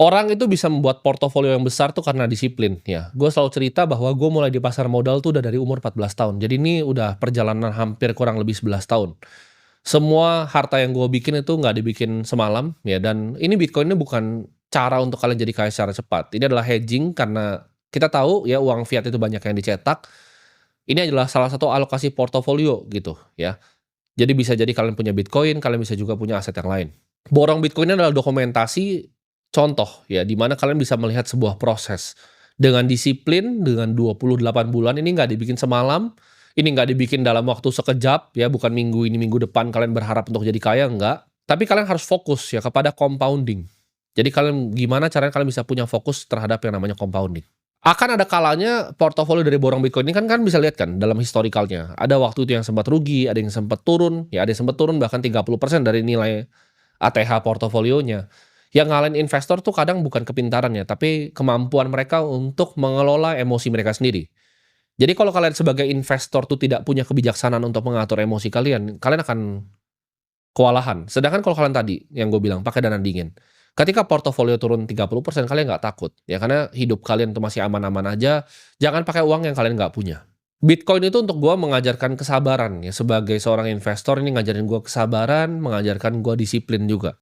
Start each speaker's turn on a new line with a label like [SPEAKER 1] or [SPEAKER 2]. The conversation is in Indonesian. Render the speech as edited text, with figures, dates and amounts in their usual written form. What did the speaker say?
[SPEAKER 1] Orang itu bisa membuat portofolio yang besar tuh karena disiplin ya. Gue selalu cerita bahwa gue mulai di pasar modal tuh udah dari umur 14 tahun. Jadi ini udah perjalanan hampir kurang lebih 11 tahun. Semua harta yang gue bikin itu nggak dibikin semalam ya, dan ini Bitcoin ini bukan cara untuk kalian jadi kaya secara cepat. Ini adalah hedging karena kita tahu ya uang fiat itu banyak yang dicetak. Ini adalah salah satu alokasi portofolio gitu ya. Jadi bisa jadi kalian punya Bitcoin, kalian bisa juga punya aset yang lain. Borong Bitcoin ini adalah dokumentasi contoh ya, di mana kalian bisa melihat sebuah proses. Dengan disiplin, dengan 28 bulan, ini nggak dibikin semalam, ini nggak dibikin dalam waktu sekejap ya, bukan minggu ini, minggu depan kalian berharap untuk jadi kaya, enggak. Tapi kalian harus fokus ya kepada compounding. Jadi kalian gimana caranya kalian bisa punya fokus terhadap yang namanya compounding. Akan ada kalanya portofolio dari borong Bitcoin ini kan bisa lihat kan dalam historikalnya. Ada waktu itu yang sempat rugi, ada yang sempat turun, ya ada yang sempat turun bahkan 30% dari nilai ATH portofolionya. Yang ngalahin investor tuh kadang bukan kepintarannya, tapi kemampuan mereka untuk mengelola emosi mereka sendiri. Jadi kalau kalian sebagai investor tuh tidak punya kebijaksanaan untuk mengatur emosi kalian, kalian akan kewalahan. Sedangkan kalau kalian tadi, yang gue bilang, pakai dana dingin. Ketika portofolio turun 30%, kalian nggak takut. Ya, karena hidup kalian tuh masih aman-aman aja, jangan pakai uang yang kalian nggak punya. Bitcoin itu untuk gue mengajarkan kesabaran ya, sebagai seorang investor ini ngajarin gue kesabaran, mengajarkan gue disiplin juga.